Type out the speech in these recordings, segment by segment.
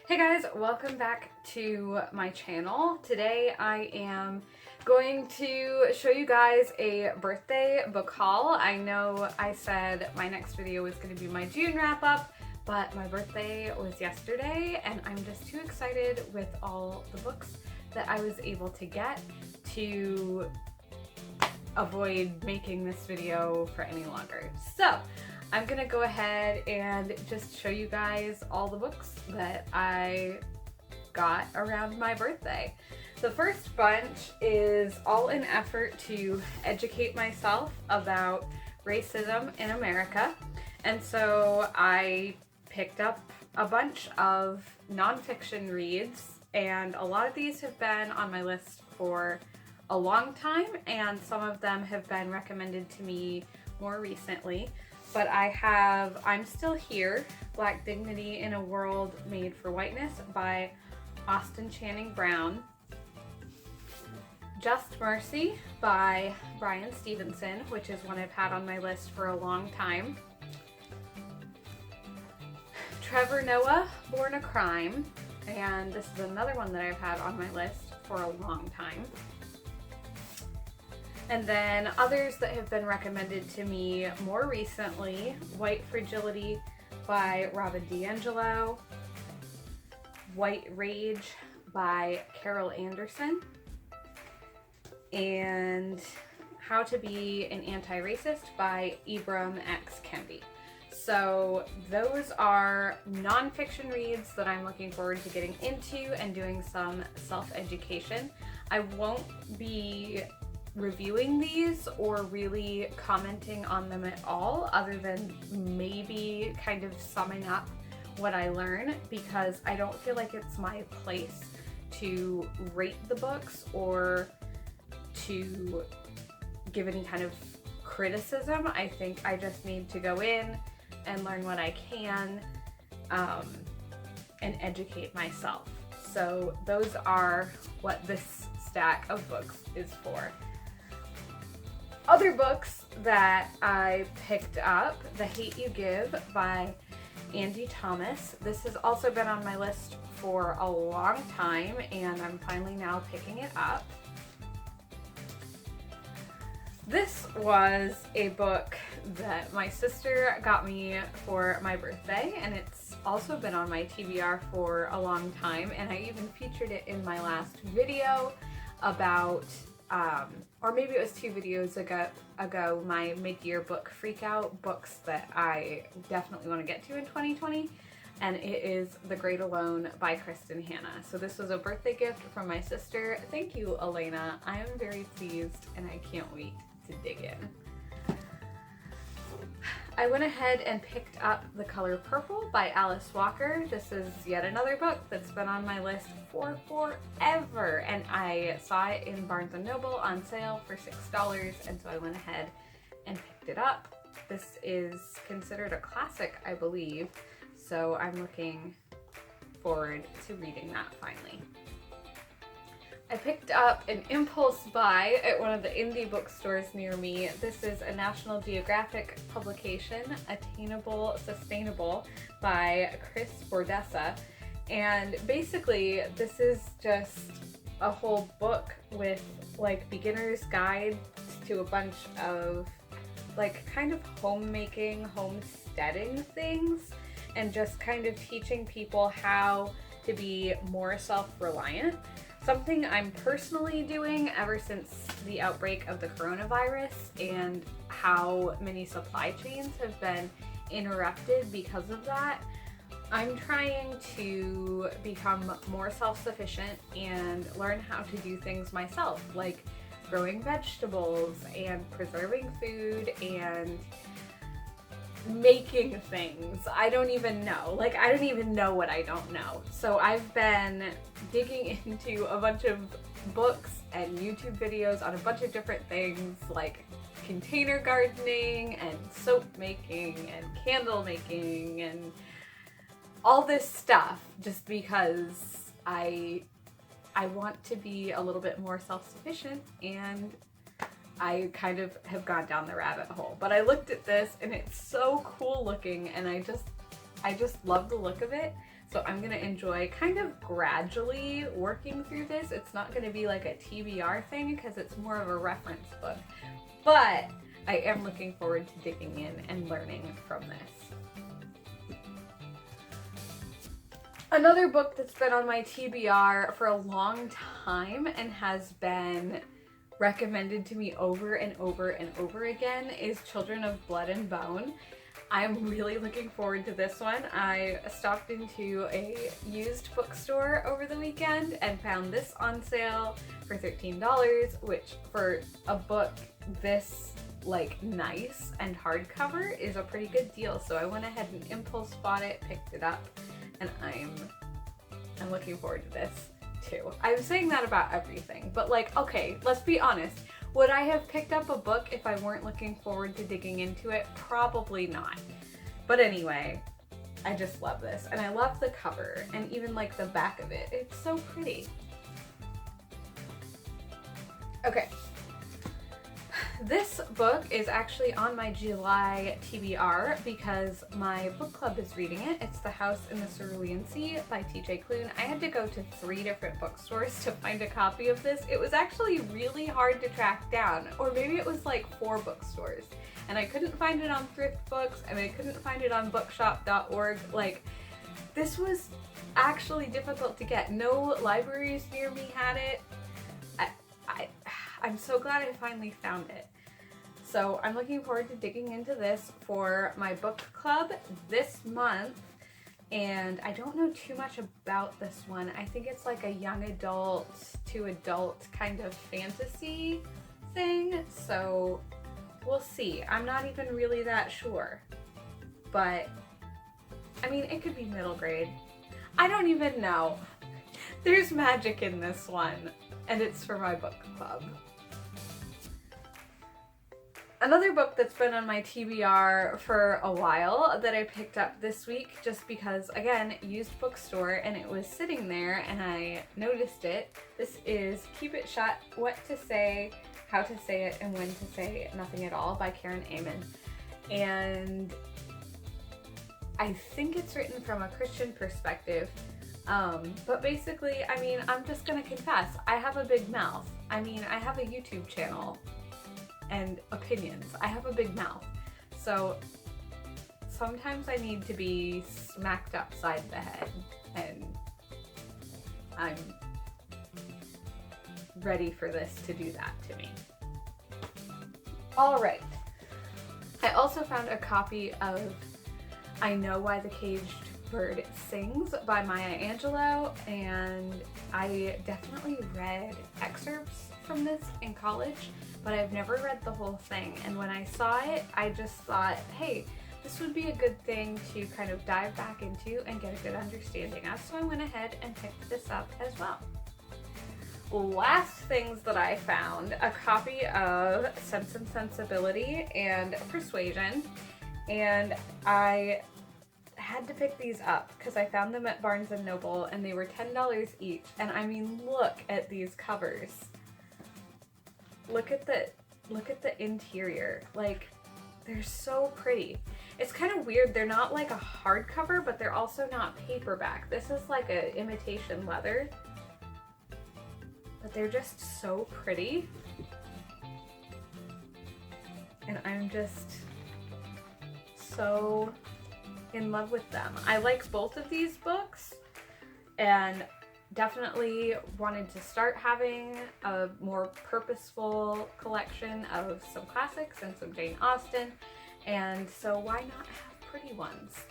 Hey guys, welcome back to my channel. Today I am going to show you guys a birthday book haul. I know I said my next video was going to be my June wrap up, but my birthday was yesterday and I'm just too excited with all the books that I was able to get to avoid making this video for any longer. So I'm gonna go ahead and just show you guys all the books that I got around my birthday. The first bunch is all in effort to educate myself about racism in America. And so I picked up a bunch of nonfiction reads, and a lot of these have been on my list for a long time, and some of them have been recommended to me more recently. But I have I'm Still Here, Black Dignity in a World Made for Whiteness by Austin Channing Brown. Just Mercy by Bryan Stevenson, which is one I've had on my list for a long time. Trevor Noah, Born a Crime, and this is another one that I've had on my list for a long time. And then others that have been recommended to me more recently: White Fragility by Robin DiAngelo, White Rage by Carol Anderson, and How to Be an Anti-Racist by Ibram X. Kendi. So those are nonfiction reads that I'm looking forward to getting into and doing some self-education. I won't be reviewing these or really commenting on them at all, other than maybe kind of summing up what I learn, because I don't feel like it's my place to rate the books or to give any kind of criticism. I think I just need to go in and learn what I can and educate myself. So those are what this stack of books is for. Other books that I picked up: The Hate U Give by Angie Thomas. This has also been on my list for a long time, and I'm finally now picking it up. This was a book that my sister got me for my birthday, and it's also been on my TBR for a long time, and I even featured it in my last video about or maybe it was 2 videos ago, my mid-year book freakout, books that I definitely want to get to in 2020, and it is The Great Alone by Kristen Hanna. So this was a birthday gift from my sister. Thank you, Elena. I am very pleased, and I can't wait to dig in. I went ahead and picked up The Color Purple by Alice Walker. This is yet another book that's been on my list for forever, and I saw it in Barnes & Noble on sale for $6, and so I went ahead and picked it up. This is considered a classic, I believe, so I'm looking forward to reading that finally. I picked up an impulse buy at one of the indie bookstores near me. This is a National Geographic publication, Attainable Sustainable by Chris Bordessa. And basically this is just a whole book with like beginner's guides to a bunch of like kind of homemaking, homesteading things, and just kind of teaching people how to be more self-reliant. Something I'm personally doing ever since the outbreak of the coronavirus and how many supply chains have been interrupted because of that. I'm trying to become more self-sufficient and learn how to do things myself, like growing vegetables and preserving food and making things. I don't even know. Like, I don't even know what I don't know. So I've been digging into a bunch of books and YouTube videos on a bunch of different things, like container gardening and soap making and candle making and all this stuff, just because I want to be a little bit more self-sufficient, and I kind of have gone down the rabbit hole. But I looked at this and it's so cool looking, and I just love the look of it. So I'm gonna enjoy kind of gradually working through this. It's not gonna be like a TBR thing because it's more of a reference book. But I am looking forward to digging in and learning from this. Another book that's been on my TBR for a long time and has been recommended to me over and over and over again is Children of Blood and Bone. I'm really looking forward to this one. I stopped into a used bookstore over the weekend and found this on sale for $13, which for a book this like nice and hardcover is a pretty good deal. So I went ahead and impulse bought it, picked it up, and I'm looking forward to this too. I'm saying that about everything, but like, okay, let's be honest. Would I have picked up a book if I weren't looking forward to digging into it? Probably not. But anyway, I just love this. And I love the cover and even like the back of it. It's so pretty. Okay. This book is actually on my July TBR because my book club is reading it. It's The House in the Cerulean Sea by TJ Klune. I had to go to 3 different bookstores to find a copy of this. It was actually really hard to track down, or maybe it was like 4 bookstores. And I couldn't find it on Thrift Books, and I couldn't find it on bookshop.org. Like, this was actually difficult to get. No libraries near me had it. I'm so glad I finally found it. So I'm looking forward to digging into this for my book club this month. And I don't know too much about this one. I think it's like a young adult to adult kind of fantasy thing. So we'll see. I'm not even really that sure. But I mean, it could be middle grade. I don't even know. There's magic in this one, and it's for my book club. Another book that's been on my TBR for a while that I picked up this week just because, again, used bookstore, and it was sitting there and I noticed it. This is Keep It Shut, What to Say, How to Say It, and When to Say Nothing at All by Karen Aman. And I think it's written from a Christian perspective. But basically, I mean, I'm just gonna confess, I have a big mouth. I mean, I have a YouTube channel and opinions. I have a big mouth. So sometimes I need to be smacked upside the head, and I'm ready for this to do that to me. All right. I also found a copy of I Know Why the Caged Bird Sings by Maya Angelou, and I definitely read excerpts from this in college, but I've never read the whole thing. And when I saw it, I just thought, hey, this would be a good thing to kind of dive back into and get a good understanding of. So I went ahead and picked this up as well. Last things that I found, a copy of Sense and Sensibility and Persuasion, and I had to pick these up because I found them at Barnes & Noble and they were $10 each. And I mean, look at these covers. Look at the interior. Like, they're so pretty. It's kind of weird. They're not like a hardcover, but they're also not paperback. This is like a imitation leather. But they're just so pretty. And I'm just so in love with them. I like both of these books and definitely wanted to start having a more purposeful collection of some classics and some Jane Austen, and so why not have pretty ones?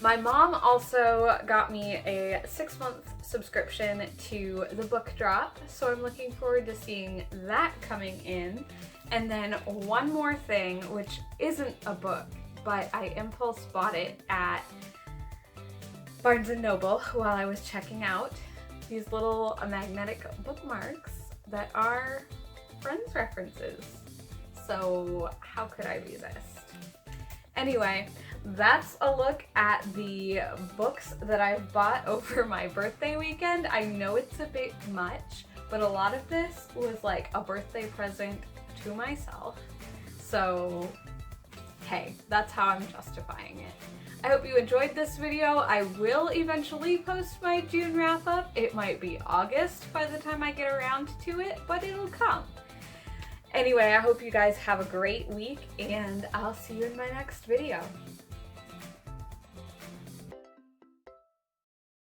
My mom also got me a 6-month subscription to The Book Drop, so I'm looking forward to seeing that coming in. And then one more thing, which isn't a book, but I impulse bought it at Barnes & Noble while I was checking out. These little magnetic bookmarks that are Friends references. So how could I resist? Anyway, that's a look at the books that I've bought over my birthday weekend. I know it's a bit much, but a lot of this was like a birthday present to myself. So hey, that's how I'm justifying it. I hope you enjoyed this video. I will eventually post my June wrap up. It might be August by the time I get around to it, but it'll come. Anyway, I hope you guys have a great week, and I'll see you in my next video.